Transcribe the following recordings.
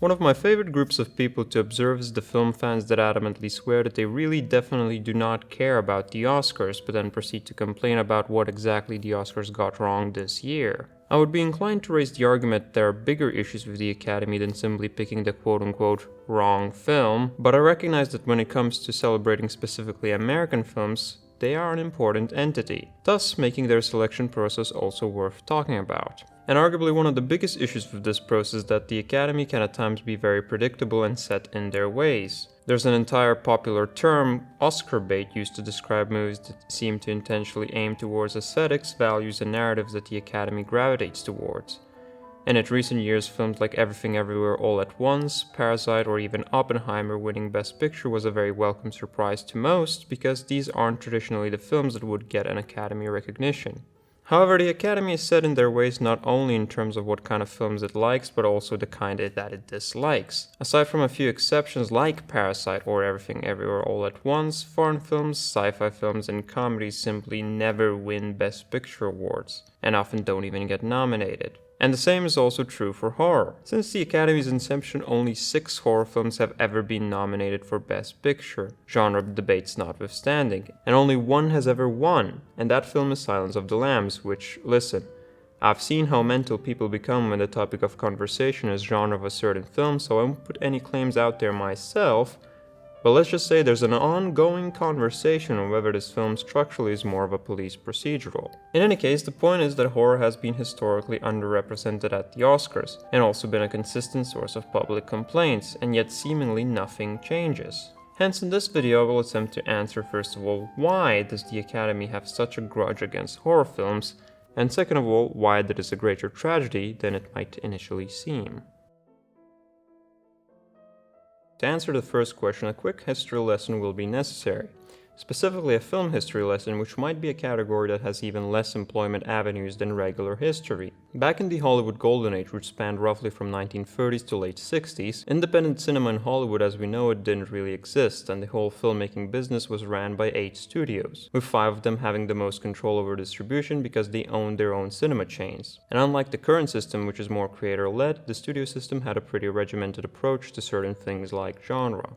One of my favorite groups of people to observe is the film fans that adamantly swear that they really definitely do not care about the Oscars, but then proceed to complain about what exactly the Oscars got wrong this year. I would be inclined to raise the argument that there are bigger issues with the Academy than simply picking the quote-unquote wrong film, but I recognize that when it comes to celebrating specifically American films, they are an important entity, thus making their selection process also worth talking about. And arguably one of the biggest issues with this process is that the Academy can at times be very predictable and set in their ways. There's an entire popular term, Oscar bait, used to describe movies that seem to intentionally aim towards aesthetics, values, and narratives that the Academy gravitates towards. And in recent years, films like Everything Everywhere All at Once, Parasite, or even Oppenheimer winning Best Picture was a very welcome surprise to most, because these aren't traditionally the films that would get an Academy recognition. However, the Academy is set in their ways not only in terms of what kind of films it likes, but also the kind that it dislikes. Aside from a few exceptions like Parasite or Everything Everywhere All at Once, foreign films, sci-fi films, and comedies simply never win Best Picture awards, and often don't even get nominated. And the same is also true for horror. Since the Academy's inception, only 6 horror films have ever been nominated for Best Picture, genre debates notwithstanding, and only 1 has ever won, and that film is Silence of the Lambs, which, listen, I've seen how mental people become when the topic of conversation is genre of a certain film, so I won't put any claims out there myself, but let's just say there's an ongoing conversation on whether this film structurally is more of a police procedural. In any case, the point is that horror has been historically underrepresented at the Oscars, and also been a consistent source of public complaints, and yet seemingly nothing changes. Hence, in this video I will attempt to answer first of all, why does the Academy have such a grudge against horror films, and second of all, why that is a greater tragedy than it might initially seem. To answer the first question, a quick history lesson will be necessary. Specifically a film history lesson, which might be a category that has even less employment avenues than regular history. Back in the Hollywood Golden Age, which spanned roughly from 1930s to late 60s, independent cinema in Hollywood as we know it didn't really exist, and the whole filmmaking business was ran by 8 studios, with 5 of them having the most control over distribution because they owned their own cinema chains. And unlike the current system, which is more creator-led, the studio system had a pretty regimented approach to certain things like genre.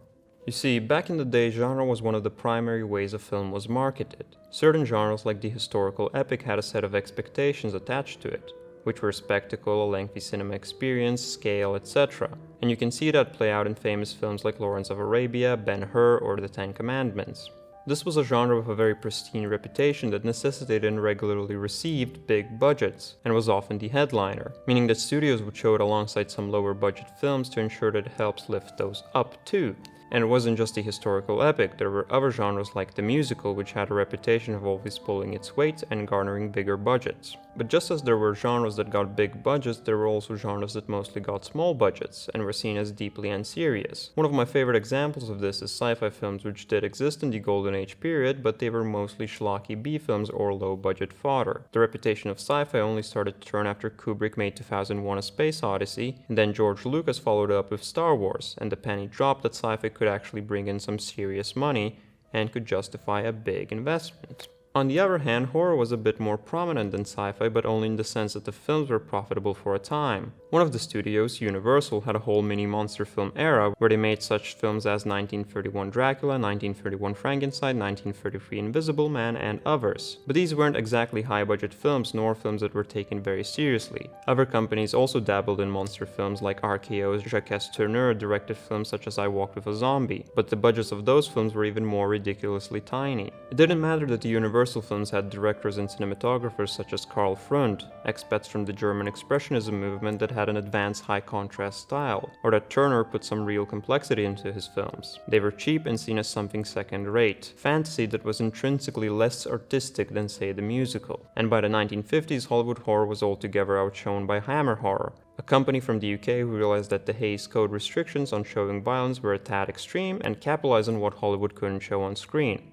You see, back in the day, genre was one of the primary ways a film was marketed. Certain genres like the historical epic had a set of expectations attached to it, which were spectacle, a lengthy cinema experience, scale, etc. And you can see that play out in famous films like Lawrence of Arabia, Ben-Hur, or The Ten Commandments. This was a genre with a very pristine reputation that necessitated and regularly received big budgets, and was often the headliner, meaning that studios would show it alongside some lower budget films to ensure that it helps lift those up too. And it wasn't just the historical epic, there were other genres like the musical, which had a reputation of always pulling its weight and garnering bigger budgets. But just as there were genres that got big budgets, there were also genres that mostly got small budgets, and were seen as deeply unserious. One of my favorite examples of this is sci-fi films, which did exist in the Golden Age period, but they were mostly schlocky B-films or low-budget fodder. The reputation of sci-fi only started to turn after Kubrick made 2001: A Space Odyssey, and then George Lucas followed up with Star Wars, and the penny dropped that sci-fi could actually bring in some serious money and could justify a big investment. On the other hand, horror was a bit more prominent than sci-fi, but only in the sense that the films were profitable for a time. One of the studios, Universal, had a whole mini monster film era where they made such films as 1931 Dracula, 1931 Frankenstein, 1933 Invisible Man, and others. But these weren't exactly high-budget films, nor films that were taken very seriously. Other companies also dabbled in monster films, like RKO's Jacques Tourneur directed films such as I Walked with a Zombie, but the budgets of those films were even more ridiculously tiny. It didn't matter that the Universal films had directors and cinematographers such as Karl Freund, expats from the German Expressionism movement that had an advanced high-contrast style, or that Turner put some real complexity into his films. They were cheap and seen as something second-rate, fantasy that was intrinsically less artistic than, say, the musical. And by the 1950s, Hollywood horror was altogether outshone by Hammer Horror, a company from the UK who realized that the Hays Code restrictions on showing violence were a tad extreme and capitalized on what Hollywood couldn't show on screen: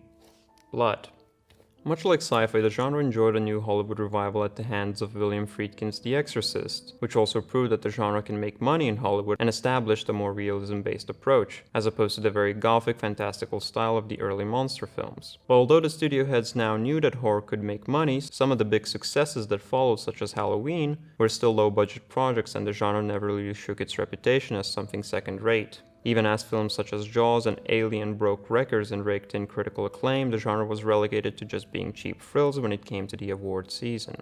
blood. Much like sci-fi, the genre enjoyed a new Hollywood revival at the hands of William Friedkin's The Exorcist, which also proved that the genre can make money in Hollywood and established a more realism-based approach, as opposed to the very gothic, fantastical style of the early monster films. But although the studio heads now knew that horror could make money, some of the big successes that followed, such as Halloween, were still low-budget projects, and the genre never really shook its reputation as something second-rate. Even as films such as Jaws and Alien broke records and raked in critical acclaim, the genre was relegated to just being cheap thrills when it came to the award season.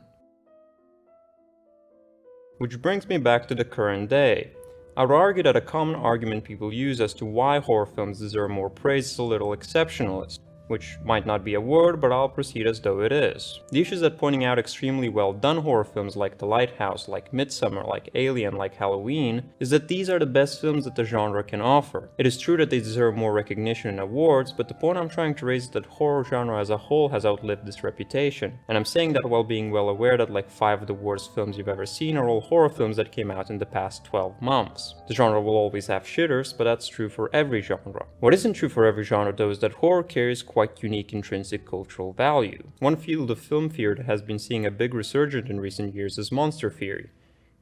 Which brings me back to the current day. I would argue that a common argument people use as to why horror films deserve more praise is a little exceptionalist, which might not be a word, but I'll proceed as though it is. The issue is that pointing out extremely well done horror films like The Lighthouse, like Midsommar, like Alien, like Halloween, is that these are the best films that the genre can offer. It is true that they deserve more recognition and awards, but the point I'm trying to raise is that horror genre as a whole has outlived this reputation. And I'm saying that while being well aware that like 5 of the worst films you've ever seen are all horror films that came out in the past 12 months. The genre will always have shitters, but that's true for every genre. What isn't true for every genre though is that horror carries quite unique intrinsic cultural value. One field of film theory that has been seeing a big resurgence in recent years is monster theory.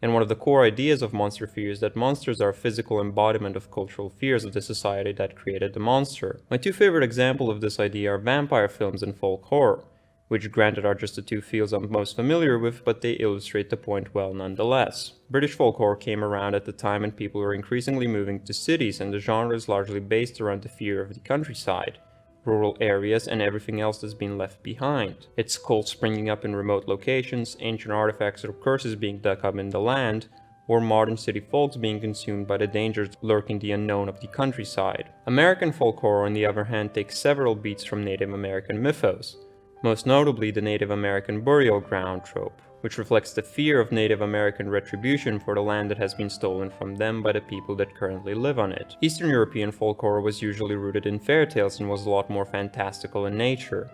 And one of the core ideas of monster theory is that monsters are a physical embodiment of cultural fears of the society that created the monster. My 2 favorite examples of this idea are vampire films and folk horror, which granted are just the 2 fields I'm most familiar with, but they illustrate the point well nonetheless. British folk horror came around at the time and people were increasingly moving to cities, and the genre is largely based around the fear of the countryside, rural areas, and everything else that's been left behind. It's cults springing up in remote locations, ancient artifacts or curses being dug up in the land, or modern city folks being consumed by the dangers lurking the unknown of the countryside. American folk horror, on the other hand, takes several beats from Native American mythos, most notably the Native American burial ground trope, which reflects the fear of Native American retribution for the land that has been stolen from them by the people that currently live on it. Eastern European folk horror was usually rooted in fairy tales and was a lot more fantastical in nature.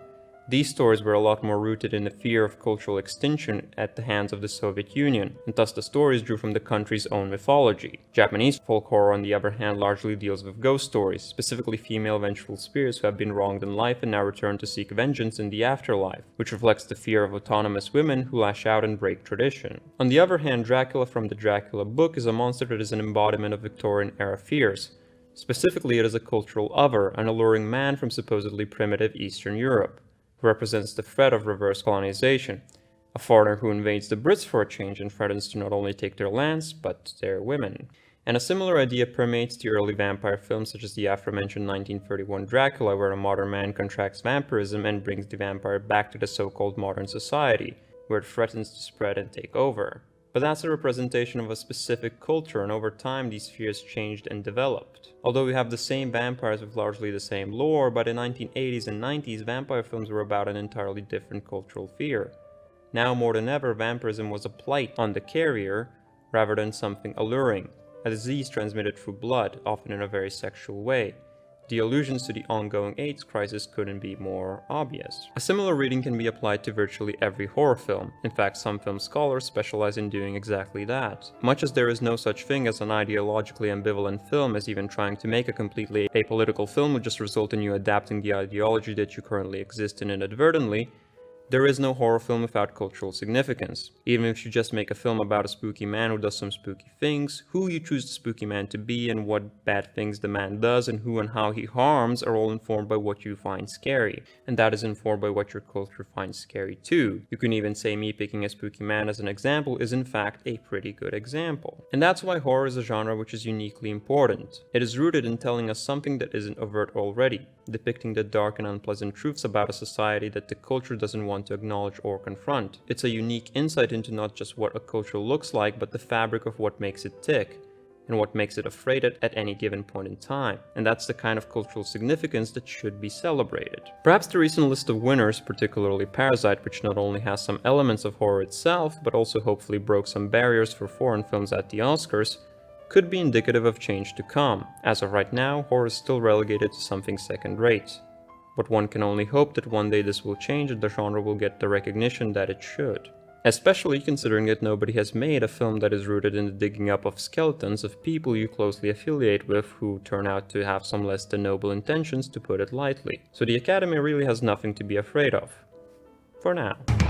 These stories were a lot more rooted in the fear of cultural extinction at the hands of the Soviet Union, and thus the stories drew from the country's own mythology. Japanese folk horror, on the other hand, largely deals with ghost stories, specifically female vengeful spirits who have been wronged in life and now return to seek vengeance in the afterlife, which reflects the fear of autonomous women who lash out and break tradition. On the other hand, Dracula from the Dracula book is a monster that is an embodiment of Victorian-era fears. Specifically, it is a cultural other, an alluring man from supposedly primitive Eastern Europe, represents the threat of reverse colonization, a foreigner who invades the Brits for a change and threatens to not only take their lands, but their women. And a similar idea permeates the early vampire films such as the aforementioned 1931 Dracula, where a modern man contracts vampirism and brings the vampire back to the so-called modern society, where it threatens to spread and take over. But that's a representation of a specific culture, and over time these fears changed and developed. Although we have the same vampires with largely the same lore, by the 1980s and 90s vampire films were about an entirely different cultural fear. Now more than ever, vampirism was a blight on the carrier rather than something alluring, a disease transmitted through blood, often in a very sexual way. The allusions to the ongoing AIDS crisis couldn't be more obvious. A similar reading can be applied to virtually every horror film. In fact, some film scholars specialize in doing exactly that. Much as there is no such thing as an ideologically ambivalent film, as even trying to make a completely apolitical film would just result in you adapting the ideology that you currently exist in inadvertently, there is no horror film without cultural significance. Even if you just make a film about a spooky man who does some spooky things, who you choose the spooky man to be and what bad things the man does and who and how he harms are all informed by what you find scary. And that is informed by what your culture finds scary too. You can even say me picking a spooky man as an example is in fact a pretty good example. And that's why horror is a genre which is uniquely important. It is rooted in telling us something that isn't overt already, depicting the dark and unpleasant truths about a society that the culture doesn't want to acknowledge or confront. It's a unique insight into not just what a culture looks like, but the fabric of what makes it tick, and what makes it afraid at any given point in time. And that's the kind of cultural significance that should be celebrated. Perhaps the recent list of winners, particularly Parasite, which not only has some elements of horror itself, but also hopefully broke some barriers for foreign films at the Oscars, could be indicative of change to come. As of right now, horror is still relegated to something second-rate. But one can only hope that one day this will change and the genre will get the recognition that it should. Especially considering that nobody has made a film that is rooted in the digging up of skeletons of people you closely affiliate with who turn out to have some less than noble intentions, to put it lightly. So the Academy really has nothing to be afraid of. for now.